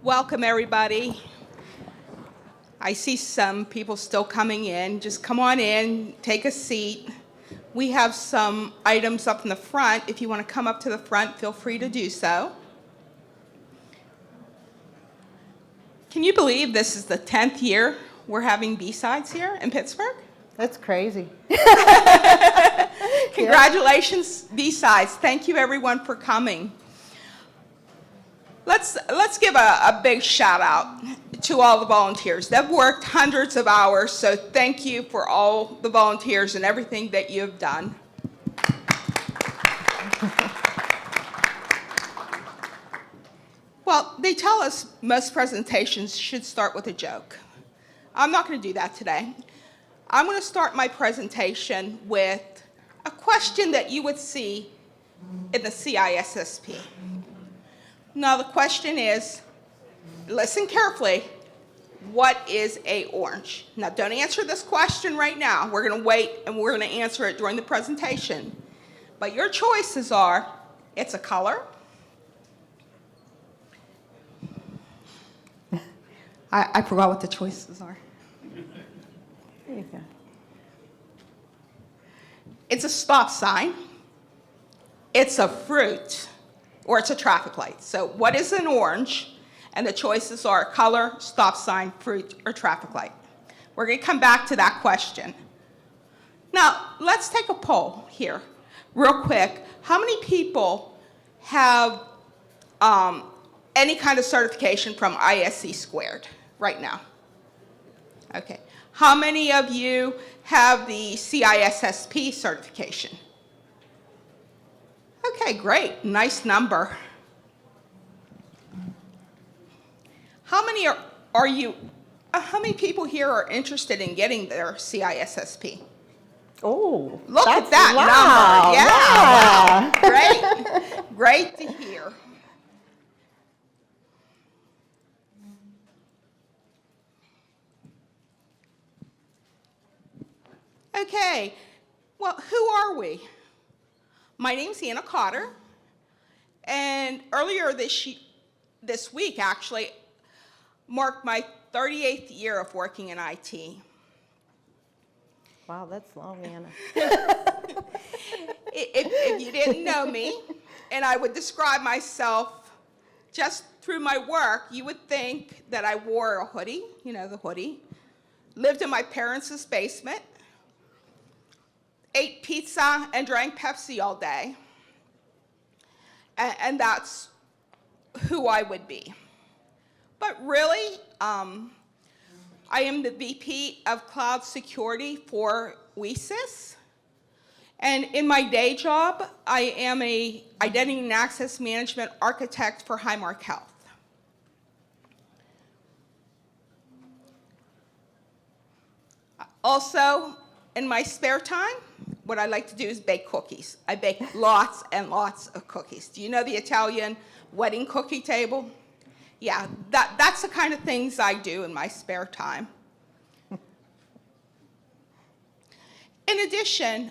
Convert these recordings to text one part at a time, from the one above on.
Welcome, everybody. I see some people still coming in. Just come on in, take a seat. We have some items up in the front. If you want to come up to the front, feel free to do so. Can you believe this is the 10th year we're having B-Sides here in Pittsburgh? That's crazy. Congratulations, B-Sides. Thank you, everyone, for coming. Let's give a big shout out to all the volunteers. They've worked hundreds of hours, so thank you for all the volunteers and everything that you have done. Well, they tell us most presentations should start with a joke. I'm not going to do that today. I'm going to start my presentation with a question that you would see in the CISSP. Now, the question is, listen carefully, what is a orange? Now, don't answer this question right now. We're going to wait, and we're going to answer it during the presentation. But your choices are, it's a color. I forgot what the choices are. There you go. It's a stop sign. It's a fruit. Or it's a traffic light. So what is an orange? And the choices are color, stop sign, fruit, or traffic light. We're going to come back to that question. Now, let's take a poll here, real quick. How many people have any kind of certification from CISSP right now? Okay. How many of you have the CISSP certification? Okay, great. Nice number. How many how many people here are interested in getting their CISSP? Oh, Look at that number. Yeah. Wow. Great. Great to hear. Okay. Well, who are we? My name's Anna Cotter, and earlier this week, actually, marked my 38th year of working in IT. Wow, that's long, Anna. If you didn't know me, and I would describe myself just through my work, you would think that I wore a hoodie, you know, the hoodie, lived in my parents' basement, ate pizza and drank Pepsi all day, and that's who I would be. But really, I am the VP of Cloud Security for CISSP, and in my day job, I am a Identity and Access Management Architect for Highmark Health. Also, in my spare time, what I like to do is bake cookies. I bake lots and lots of cookies. Do you know the Italian wedding cookie table? Yeah, that's the kind of things I do in my spare time. In addition,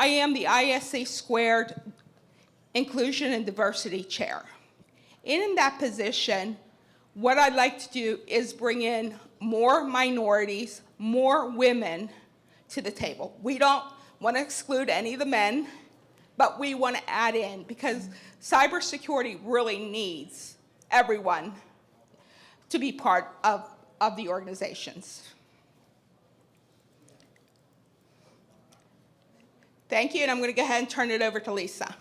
I am the CISSP Inclusion and Diversity Chair. In that position, what I'd like to do is bring in more minorities, more women to the table. We don't want to exclude any of the men, but we want to add in, because cybersecurity really needs everyone to be part of the organizations. Thank you, and I'm going to go ahead and turn it over to Lisa.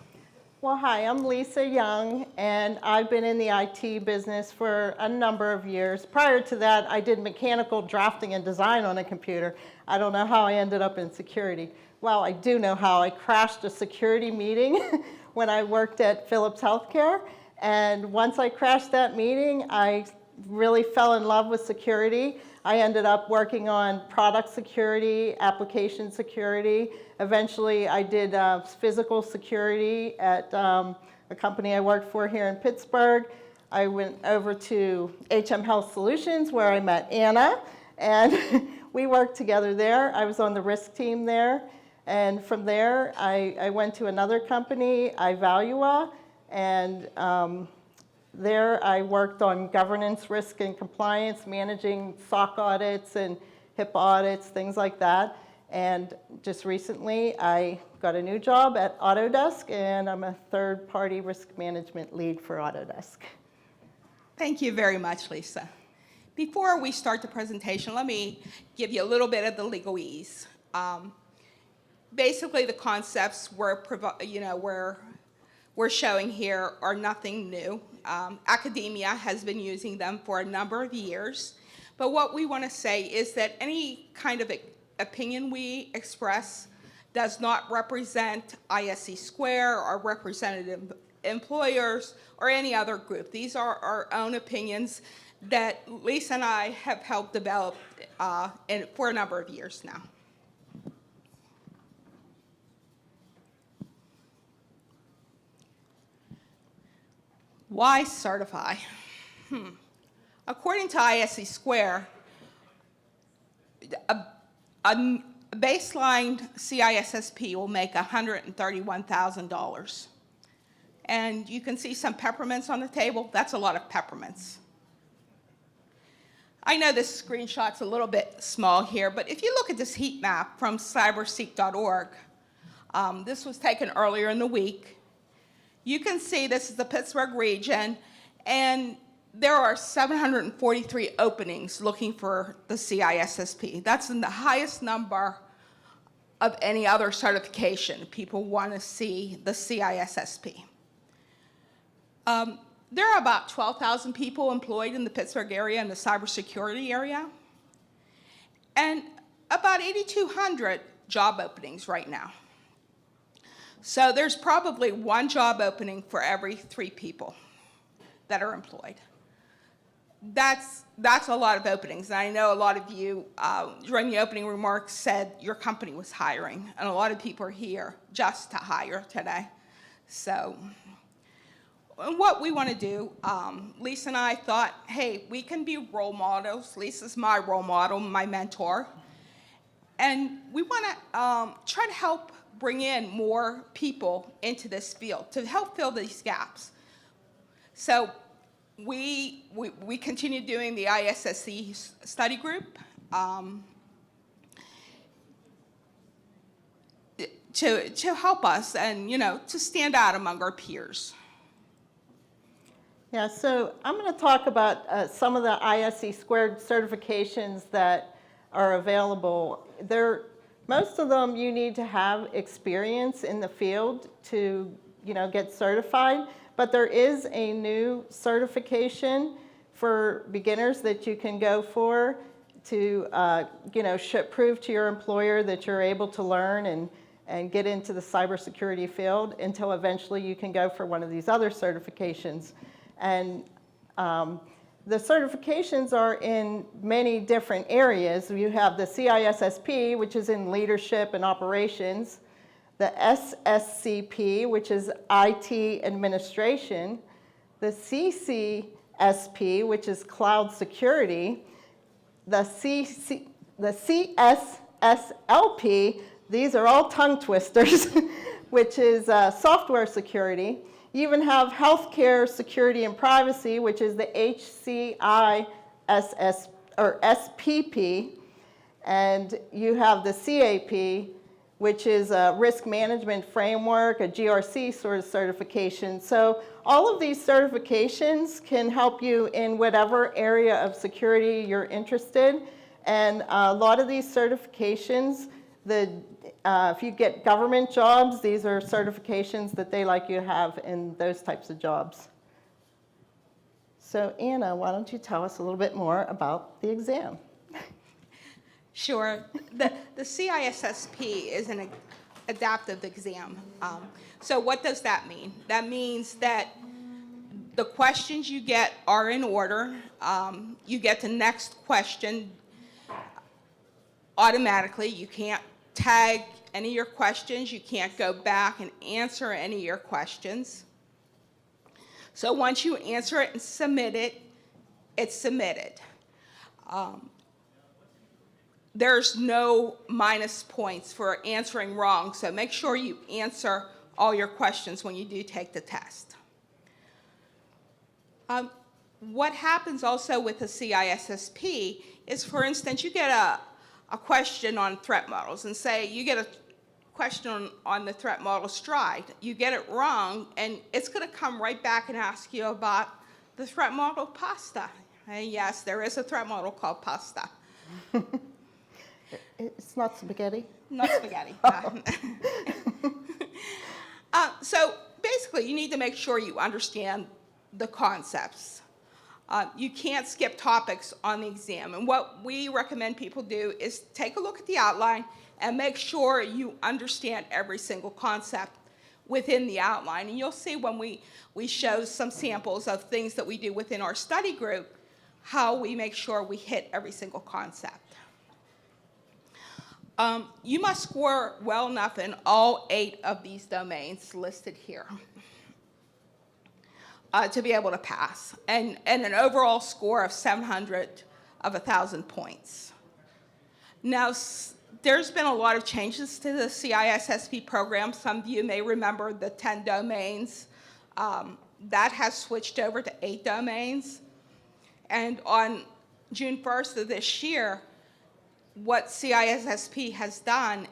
Well, hi, I'm Lisa Young, and I've been in the IT business for a number of years. Prior to that, I did mechanical drafting and design on a computer. I don't know how I ended up in security. Well, I do know how. I crashed a security meeting when I worked at Philips Healthcare, and once I crashed that meeting, I really fell in love with security. I ended up working on product security, application security. Eventually, I did physical security at a company I worked for here in Pittsburgh. I went over to HM Health Solutions, where I met Anna, and we worked together there. I was on the risk team there. And from there, I went to another company, Ivalua, and There, I worked on governance, risk, and compliance, managing SOC audits and HIPAA audits, things like that. And just recently, I got a new job at Autodesk, and I'm a third-party risk management lead for Autodesk. Thank you very much, Lisa. Before we start the presentation, let me give you a little bit of the legalese. Basically, the concepts we're showing here are nothing new. Academia has been using them for a number of years. But what we want to say is that any kind of opinion we express does not represent ISC Square or representative employers or any other group. These are our own opinions that Lisa and I have helped develop for a number of years now. Why certify? According to ISC Square, a baseline CISSP will make $131,000. And you can see some peppermints on the table. That's a lot of peppermints. I know this screenshot's a little bit small here, but if you look at this heat map from cyberseek.org, this was taken earlier in the week. You can see this is the Pittsburgh region, and there are 743 openings looking for the CISSP. That's the highest number of any other certification. People want to see the CISSP. There are about 12,000 people employed in the Pittsburgh area in the cybersecurity area, and about 8,200 job openings right now. So there's probably one job opening for every 3 people that are employed. That's a lot of openings. And I know a lot of you, during the opening remarks, said your company was hiring. And a lot of people are here just to hire today. So what we want to do, Lisa and I thought, hey, we can be role models. Lisa's my role model, my mentor. And we want to try to help bring in more people into this field to help fill these gaps. So we continue doing the ISSC study group to help us and, to stand out among our peers. Yeah, so I'm going to talk about some of the ISC Squared certifications that are available. Most of them you need to have experience in the field to, get certified. But there is a new certification for beginners that you can go for to, prove to your employer that you're able to learn and get into the cybersecurity field until eventually you can go for one of these other certifications. And the certifications are in many different areas. You have the CISSP, which is in leadership and operations, the SSCP, which is IT administration, the CCSP, which is cloud security, the CSSLP, these are all tongue twisters, which is software security. You even have healthcare security and privacy, which is the HCISS or SPP, and you have the CAP, which is a risk management framework, a GRC sort of certification. So all of these certifications can help you in whatever area of security you're interested. And a lot of these certifications, if you get government jobs, these are certifications that they like you to have in those types of jobs. So Anna, why don't you tell us a little bit more about the exam? Sure. The CISSP is an adaptive exam. So what does that mean? That means that the questions you get are in order. You get the next question automatically. You can't tag any of your questions. You can't go back and answer any of your questions. So once you answer it and submit it, it's submitted. There's no minus points for answering wrong, so make sure you answer all your questions when you do take the test. What happens also with the CISSP is, for instance, you get a question on threat models, and say you get a question on the threat model stride. You get it wrong, and it's going to come right back and ask you about the threat model pasta. And yes, there is a threat model called pasta. It's not spaghetti? Not spaghetti. So basically, you need to make sure you understand the concepts. You can't skip topics on the exam. And what we recommend people do is take a look at the outline and make sure you understand every single concept within the outline. And you'll see when we show some samples of things that we do within our study group, how we make sure we hit every single concept. You must score well enough in all 8 of these domains listed here to be able to pass, and an overall score of 700 of 1,000 points. Now, there's been a lot of changes to the CISSP program. Some of you may remember the 10 domains. That has switched over to 8 domains. And on June 1st of this year, what CISSP has done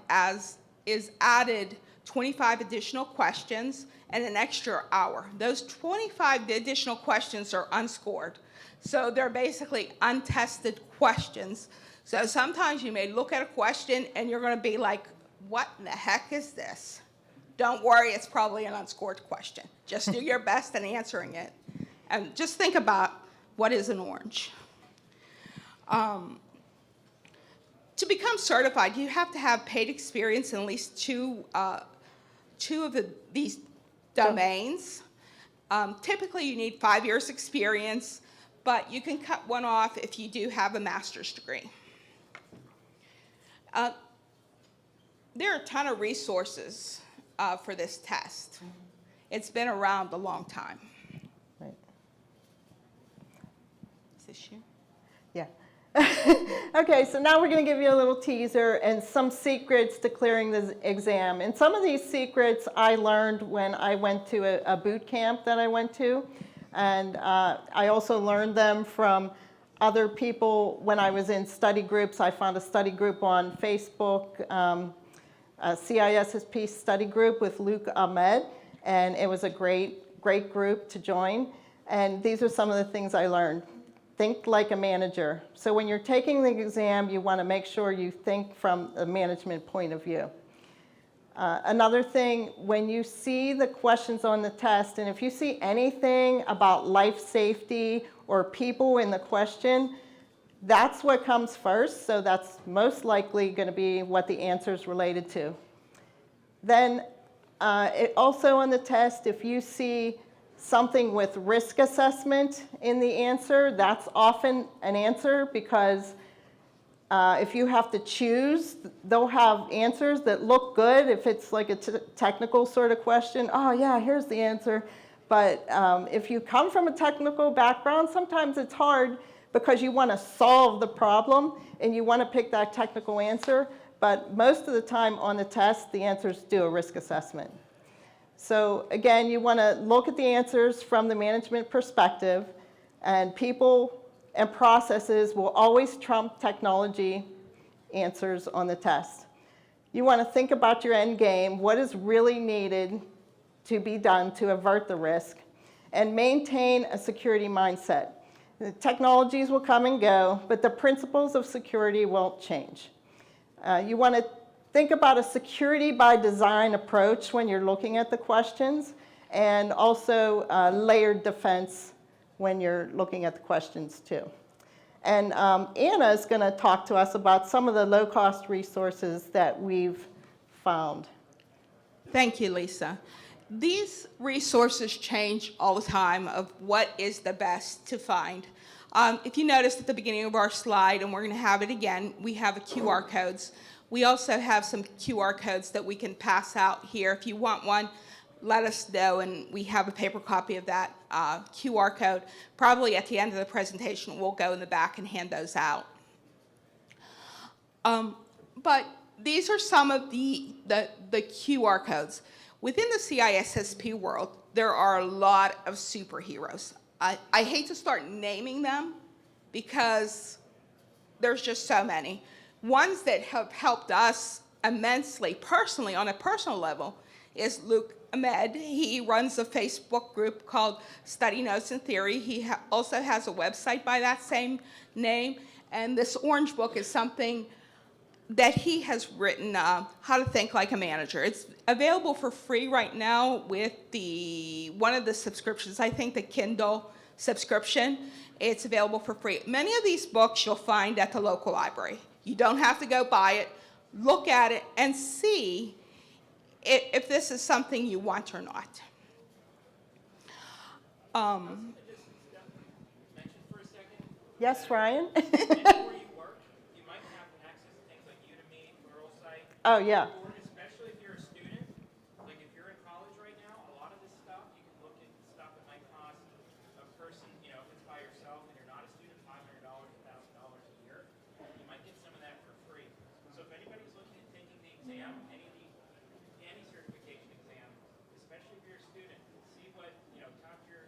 is added 25 additional questions and an extra hour. Those 25 additional questions are unscored. So they're basically untested questions. So sometimes you may look at a question and you're going to be like, what in the heck is this? Don't worry, it's probably an unscored question. Just do your best in answering it. And just think about, what is an orange? To become certified, you have to have paid experience in at least two of these domains. Typically, you need 5 years experience, but you can cut one off if you do have a master's degree. There are a ton of resources for this test. It's been around a long time. Right. Is this you? Yeah. Okay, so now we're going to give you a little teaser and some secrets to clearing the exam. And some of these secrets I learned when I went to a boot camp that I went to. And I also learned them from other people when I was in study groups. I found a study group on Facebook, a CISSP study group with Luke Ahmed. And it was a great group to join. And these are some of the things I learned. Think like a manager. So when you're taking the exam, you want to make sure you think from a management point of view. Another thing, when you see the questions on the test, and if you see anything about life safety or people in the question, that's what comes first. So that's most likely going to be what the answer is related to. Then also on the test, if you see something with risk assessment in the answer, that's often an answer, because if you have to choose, they'll have answers that look good. If it's like a technical sort of question, oh yeah, here's the answer. But if you come from a technical background, sometimes it's hard because you want to solve the problem and you want to pick that technical answer. But most of the time on the test, the answers do a risk assessment. So again, you want to look at the answers from the management perspective, and people and processes will always trump technology answers on the test. You want to think about your end game, what is really needed to be done to avert the risk, and maintain a security mindset. The technologies will come and go, but the principles of security won't change. You want to think about a security by design approach when you're looking at the questions, and also layered defense when you're looking at the questions too. And Anna is going to talk to us about some of the low-cost resources that we've found. Thank you, Lisa. These resources change all the time of what is the best to find. If you noticed at the beginning of our slide, and we're going to have it again, we have QR codes. We also have some QR codes that we can pass out here. If you want one, let us know, and we have a paper copy of that QR code. Probably at the end of the presentation, we'll go in the back and hand those out. But these are some of the QR codes. Within the CISSP world, there are a lot of superheroes. I hate to start naming them because there's just so many. Ones that have helped us immensely, personally, on a personal level, is Luke Ahmed. He runs a Facebook group called Study Notes and Theory. He also has a website by that same name. And this orange book is something that he has written, How to Think Like a Manager. It's available for free right now with one of the subscriptions, I think the Kindle subscription. It's available for free. Many of these books you'll find at the local library. You don't have to go buy it. Look at it and see if this is something you want or not. Yes, Ryan? Where you work, you might have access to things like Udemy, Pluralsight, Oh, yeah. or especially if you're a student, like if you're in college right now, a lot of this stuff, you can look at stuff that might cost a person, you know, if it's by yourself and you're not a student, $500, $1,000 a year, you might get some of that for free. So if anybody's looking at taking the exam, any certification exam, especially if you're a student, see what, you know, talk to your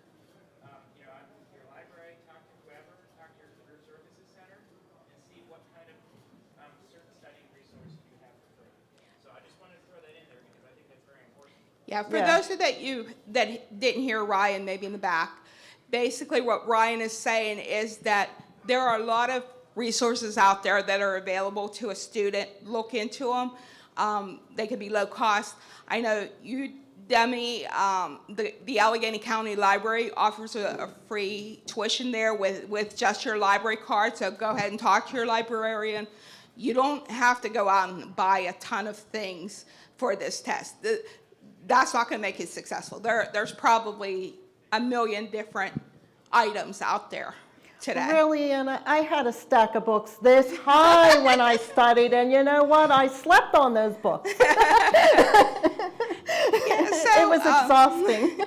library, talk to whoever, talk to your career services center, and see what kind of certain studying resources you have for free. So I just wanted to throw that in there because I think that's very important. Yeah, for Yeah. those that didn't hear Ryan, maybe in the back, basically what Ryan is saying is that there are a lot of resources out there that are available to a student. Look into them. They could be low cost. I know Udemy, the Allegheny County Library offers a free tuition there with just your library card, so go ahead and talk to your librarian. You don't have to go out and buy a ton of things for this test. That's not going to make it successful. There's probably a million different items out there today. Really, and I had a stack of books this high when I studied, and you know what? I slept on those books. It was exhausting.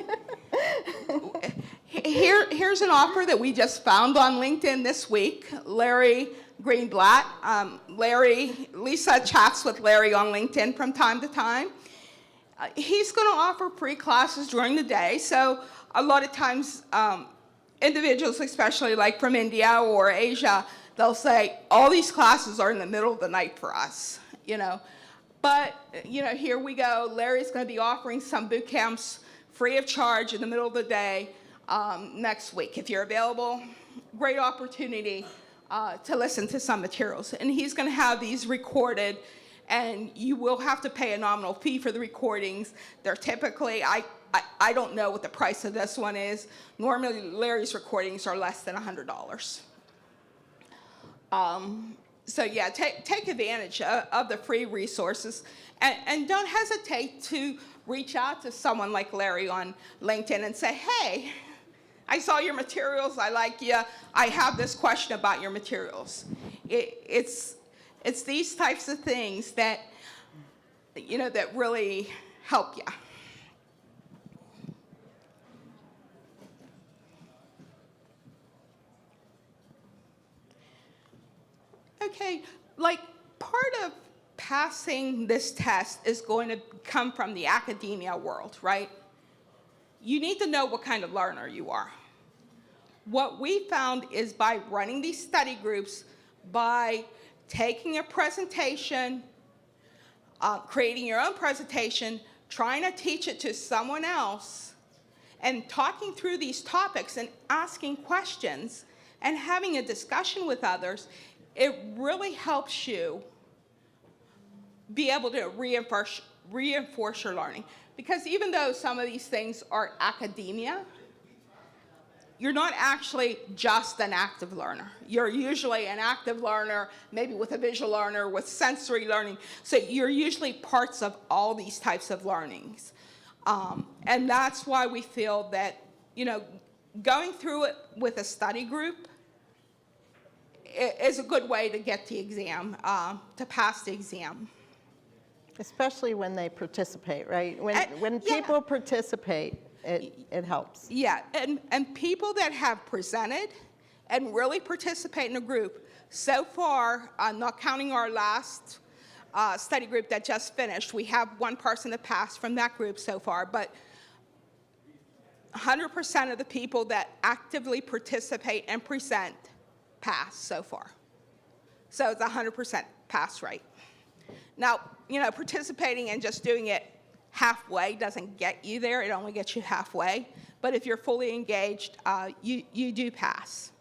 Here's an offer that we just found on LinkedIn this week. Larry Greenblatt. Lisa chats with Larry on LinkedIn from time to time. He's going to offer free classes during the day. So a lot of times, individuals, especially like from India or Asia, they'll say, all these classes are in the middle of the night for us, you know. But, you know, here we go. Larry's going to be offering some boot camps free of charge in the middle of the day next week. If you're available, great opportunity to listen to some materials. And he's going to have these recorded, and you will have to pay a nominal fee for the recordings. They're typically, I don't know what the price of this one is. Normally, Larry's recordings are less than $100. So yeah, take advantage of the free resources, and don't hesitate to reach out to someone like Larry on LinkedIn and say, hey, I saw your materials, I like you, I have this question about your materials. It's these types of things that, you know, that really help you. Okay, like part of passing this test is going to come from the academia world, right? You need to know what kind of learner you are. What we found is by running these study groups, by taking a presentation, creating your own presentation, trying to teach it to someone else, and talking through these topics and asking questions and having a discussion with others, it really helps you be able to reinforce your learning. Because even though some of these things are academia, you're not actually just an active learner. You're usually an active learner, maybe with a visual learner, with sensory learning. So you're usually parts of all these types of learnings. And that's why we feel that, you know, going through it with a study group is a good way to get the exam, to pass the exam. Especially when they participate, right? When people participate, it helps. Yeah, and people that have presented and really participate in a group, so far, not counting our last study group that just finished, we have one person that passed from that group so far, but 100% of the people that actively participate and present pass so far. So it's a 100% pass rate. Now, participating and just doing it halfway doesn't get you there. It only gets you halfway. But if you're fully engaged, you do pass.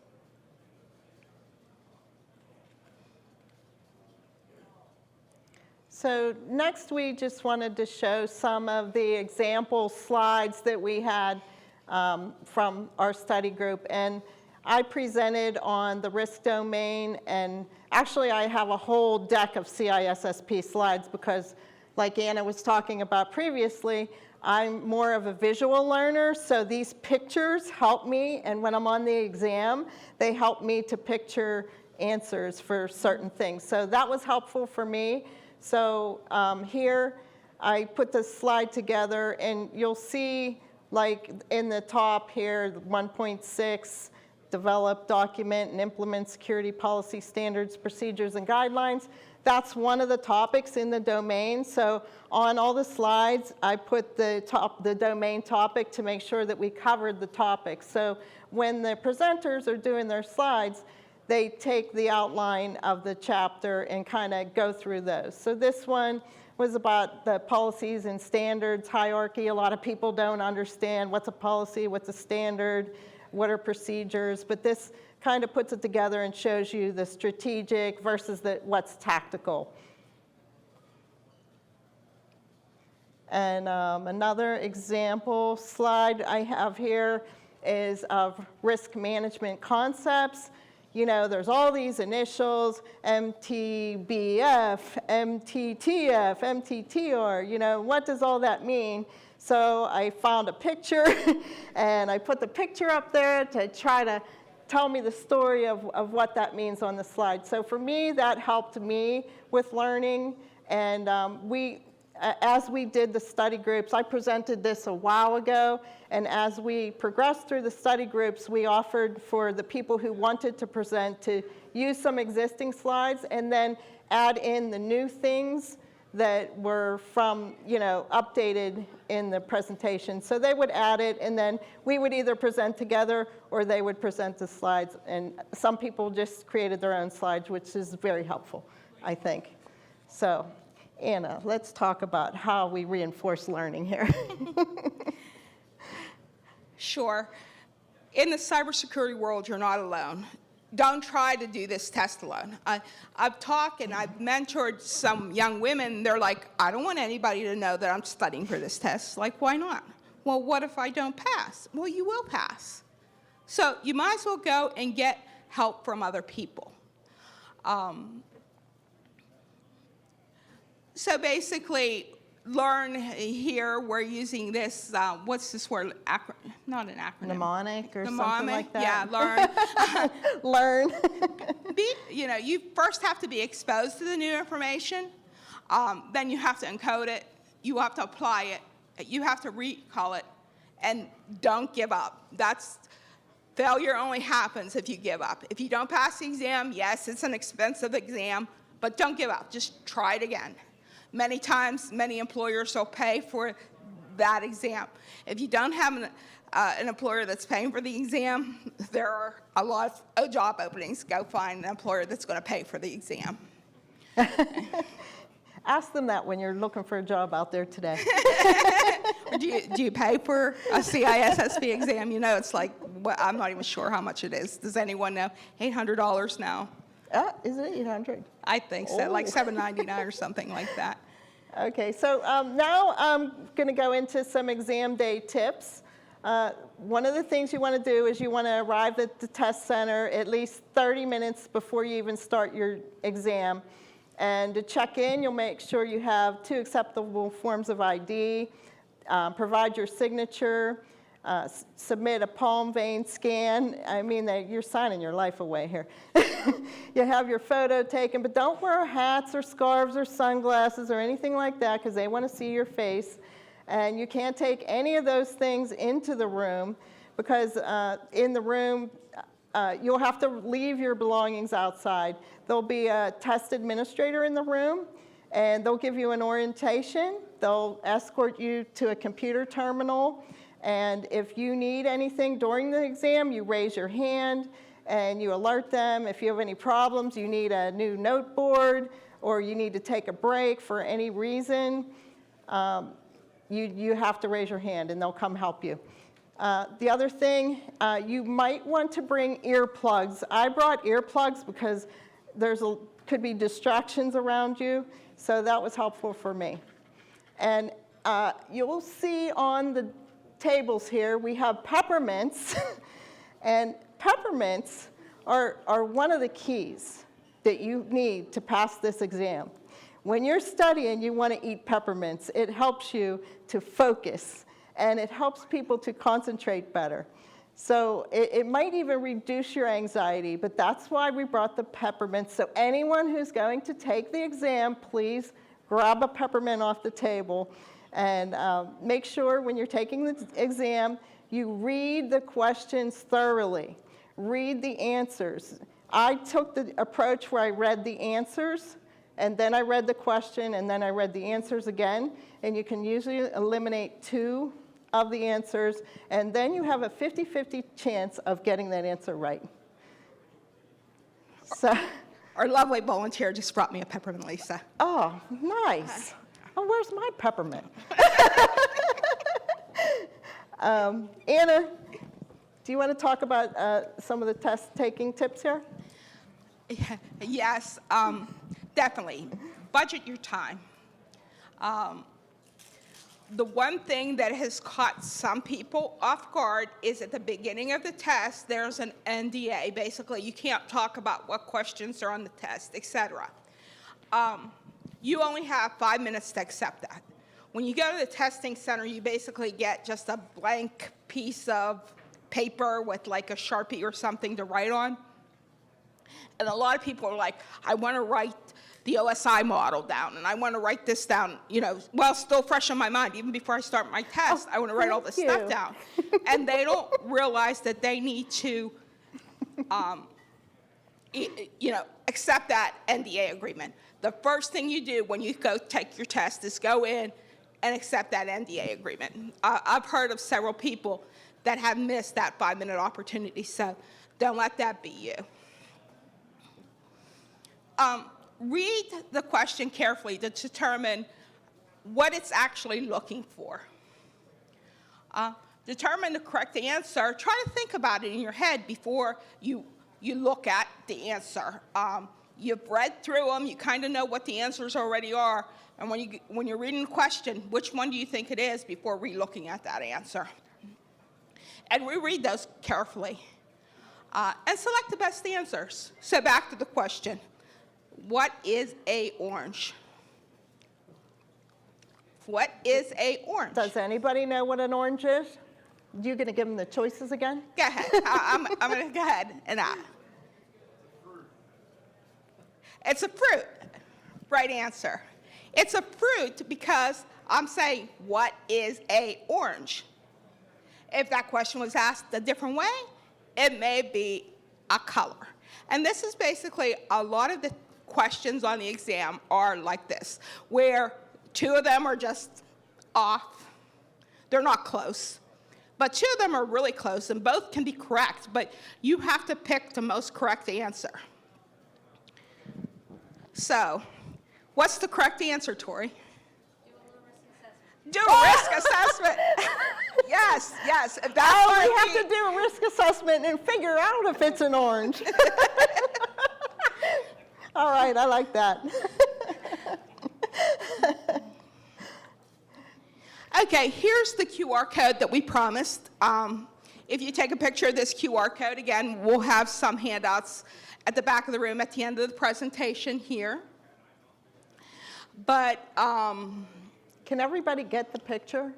So next, we just wanted to show some of the example slides that we had from our study group. And I presented on the risk domain, and actually I have a whole deck of CISSP slides because, like Anna was talking about previously, I'm more of a visual learner, so these pictures help me, and when I'm on the exam, they help me to picture answers for certain things. So that was helpful for me. So here, I put this slide together, and you'll see, like in the top here, 1.6, develop, document, and implement security policy standards, procedures, and guidelines. That's one of the topics in the domain. So on all the slides, I put the domain topic to make sure that we covered the topic. So when the presenters are doing their slides, they take the outline of the chapter and kind of go through those. So this one was about the policies and standards hierarchy. A lot of people don't understand what's a policy, what's a standard, what are procedures, but this kind of puts it together and shows you the strategic versus what's tactical. And another example slide I have here is of risk management concepts. There's all these initials, MTBF, MTTF, MTTR, what does all that mean? So I found a picture, and I put the picture up there to try to tell me the story of what that means on the slide. So for me, that helped me with learning, and as we did the study groups, I presented this a while ago, and as we progressed through the study groups, we offered for the people who wanted to present to use some existing slides and then add in the new things that were from, updated in the presentation. So they would add it, and then we would either present together or they would present the slides. And some people just created their own slides, which is very helpful, I think. So, Anna, let's talk about how we reinforce learning here. Sure. In the cybersecurity world, you're not alone. Don't try to do this test alone. I've talked and I've mentored some young women. They're like, I don't want anybody to know that I'm studying for this test. Like, why not? Well, what if I don't pass? Well, you will pass. So you might as well go and get help from other people. So basically, learn here, we're using this, what's this word? Not an acronym. Mnemonic or something like that? Yeah, learn. Learn. You first have to be exposed to the new information. Then you have to encode it. You have to apply it. You have to recall it. And don't give up. Failure only happens if you give up. If you don't pass the exam, yes, it's an expensive exam, but don't give up. Just try it again. Many times, many employers will pay for that exam. If you don't have an employer that's paying for the exam, there are a lot of job openings. Go find an employer that's going to pay for the exam. Ask them that when you're looking for a job out there today. Do you pay for a CISSP exam? It's like, I'm not even sure how much it is. Does anyone know? $800 now. Is it 800? I think so, like $799 or something like that. Okay, so now I'm going to go into some exam day tips. One of the things you want to do is you want to arrive at the test center at least 30 minutes before you even start your exam. And to check in, you'll make sure you have 2 acceptable forms of ID, provide your signature, submit a palm vein scan. I mean, you're signing your life away here. You have your photo taken, but don't wear hats or scarves or sunglasses or anything like that because they want to see your face. And you can't take any of those things into the room because in the room, you'll have to leave your belongings outside. There'll be a test administrator in the room, and they'll give you an orientation. They'll escort you to a computer terminal, And if you need anything during the exam, you raise your hand and you alert them. If you have any problems, you need a new note board, or you need to take a break for any reason, you have to raise your hand and they'll come help you. The other thing, you might want to bring earplugs. I brought earplugs because could be distractions around you, so that was helpful for me. And you'll see on the tables here, we have peppermints, and peppermints are one of the keys that you need to pass this exam. When you're studying, you want to eat peppermints. It helps you to focus, and it helps people to concentrate better. So it might even reduce your anxiety, but that's why we brought the peppermints. So anyone who's going to take the exam, please grab a peppermint off the table, and make sure when you're taking the exam, you read the questions thoroughly. Read the answers. I took the approach where I read the answers, and then I read the question, and then I read the answers again, and you can usually eliminate 2 of the answers, and then you have a 50-50 chance of getting that answer right. So, Our lovely volunteer just brought me a peppermint, Lisa. oh, nice. Oh, where's my peppermint? Anna, do you want to talk about some of the test-taking tips here? Yes, definitely. Budget your time. The one thing that has caught some people off guard is at the beginning of the test, there's an NDA. Basically, you can't talk about what questions are on the test, etc. You only have 5 minutes to accept that. When you go to the testing center, you basically get just a blank piece of paper with like a Sharpie or something to write on. And a lot of people are like, I want to write the OSI model down, and I want to write this down, well, still fresh in my mind. Even before I start my test, I want to write all this stuff down. And they don't realize that they need to, accept that NDA agreement. The first thing you do when you go take your test is go in and accept that NDA agreement. I've heard of several people that have missed that 5-minute opportunity, so don't let that be you. Read the question carefully to determine what it's actually looking for. Determine the correct answer. Try to think about it in your head before you look at the answer. You've read through them, you kind of know what the answers already are, and when you're reading the question, which one do you think it is before re-looking at that answer? And reread those carefully. And select the best answers. So back to the question. What is a orange? What is a orange? Does anybody know what an orange is? You going to give them the choices again? Go ahead. I'm going to go ahead and It's a fruit. Right answer. It's a fruit because I'm saying, what is a orange? If that question was asked a different way, it may be a color. And this is basically a lot of the questions on the exam are like this, where 2 of them are just off. They're not close. But 2 of them are really close, and both can be correct, but you have to pick the most correct answer. So, what's the correct answer, Tori? Do a risk assessment. Yes. If that's Oh, we have to do a risk assessment and figure out if it's an orange. All right, I like that. Okay, here's the QR code that we promised. If you take a picture of this QR code, again, we'll have some handouts at the back of the room at the end of the presentation here. But Can everybody get the picture?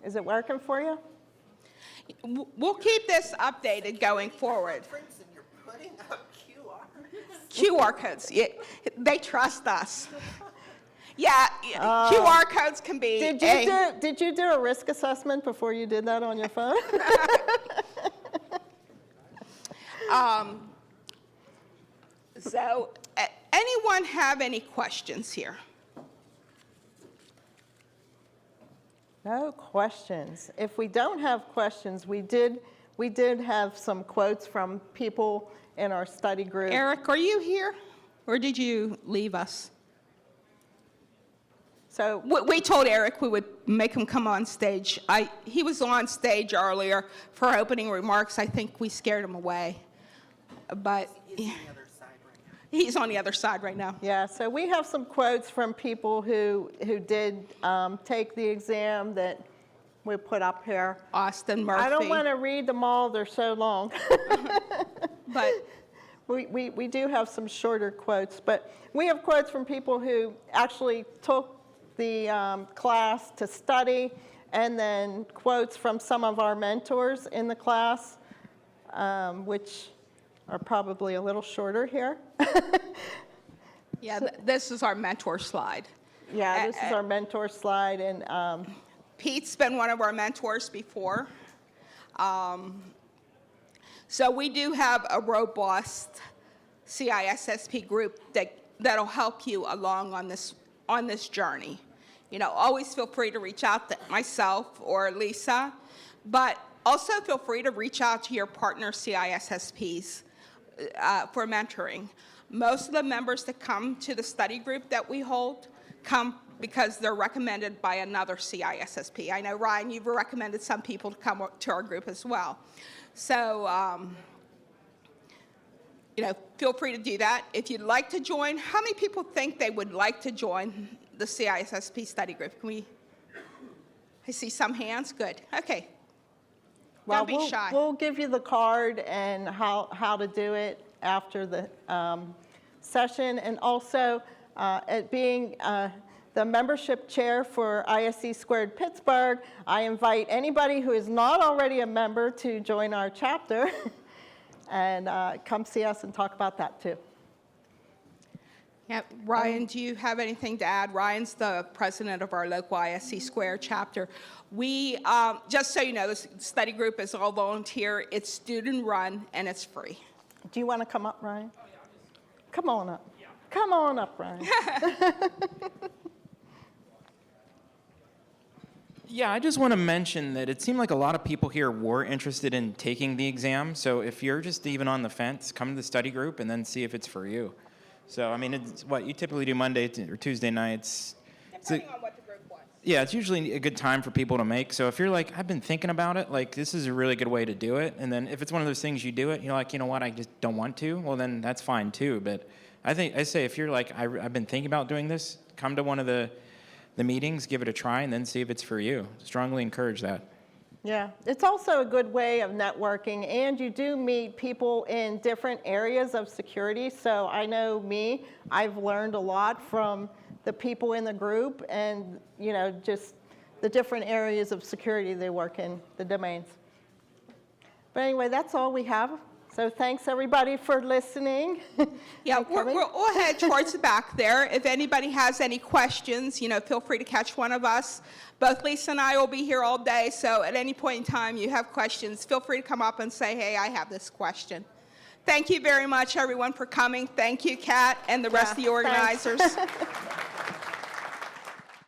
Is it working for you? we'll keep this updated going forward. Princeton, you're putting up QR codes, yeah, they trust us. Yeah, QR codes can be Did you do a risk assessment before you did that on your phone? So, anyone have any questions here? No questions. If we don't have questions, we did have some quotes from people in our study group. Eric, are you here, or did you leave us? So We told Eric we would make him come on stage. He was on stage earlier for opening remarks. I think we scared him away. But he's on the other side right now. yeah, so we have some quotes from people who did take the exam that we put up here. Austin Murphy. I don't want to read them all, they're so long. But We do have some shorter quotes, but we have quotes from people who actually took the class to study, and then quotes from some of our mentors in the class, which are probably a little shorter here. yeah, this is our mentor slide. Yeah, this is our mentor slide, and Pete's been one of our mentors before. So we do have a robust CISSP group that'll help you along on this journey. You know, always feel free to reach out to myself or Lisa, but also feel free to reach out to your partner CISSPs for mentoring. Most of the members that come to the study group that we hold come because they're recommended by another CISSP. I know, Ryan, you've recommended some people to come to our group as well. So, you know, feel free to do that. If you'd like to join, how many people think they would like to join the CISSP study group? I see some hands. Good. Okay. well, Don't be shy. we'll give you the card and how to do it after the session, and also at being the membership chair for ISC² Pittsburgh, I invite anybody who is not already a member to join our chapter and come see us and talk about that too. Yeah, Ryan, do you have anything to add? Ryan's the president of our local ISC² chapter. We, just so you know, this study group is all volunteer. It's student-run, and it's free. Do you want to come up, Ryan? Come on up. Come on up, Ryan. Yeah, I just want to mention that it seemed like a lot of people here were interested in taking the exam. So if you're just even on the fence, come to the study group and then see if it's for you. So, I mean, it's what you typically do Monday or Tuesday nights. Depending on what the group wants. Yeah, it's usually a good time for people to make. So if you're like, I've been thinking about it, like this is a really good way to do it. And then if it's one of those things you do it, you're like, you know what, I just don't want to. Well, then that's fine too. But I say if you're like, I've been thinking about doing this, come to one of the meetings, give it a try, and then see if it's for you. Strongly encourage that. Yeah, it's also a good way of networking, and you do meet people in different areas of security. So I know I've learned a lot from the people in the group, and you know, just the different areas of security they work in, the domains. But anyway, that's all we have. So thanks everybody for listening. Yeah, and coming. we'll head towards the back there. If anybody has any questions, you know, feel free to catch one of us. Both Lisa and I will be here all day, so at any point in time you have questions, feel free to come up and say, hey, I have this question. Thank you very much, everyone, for coming. Thank you, Kat, and the rest of the thanks. organizers.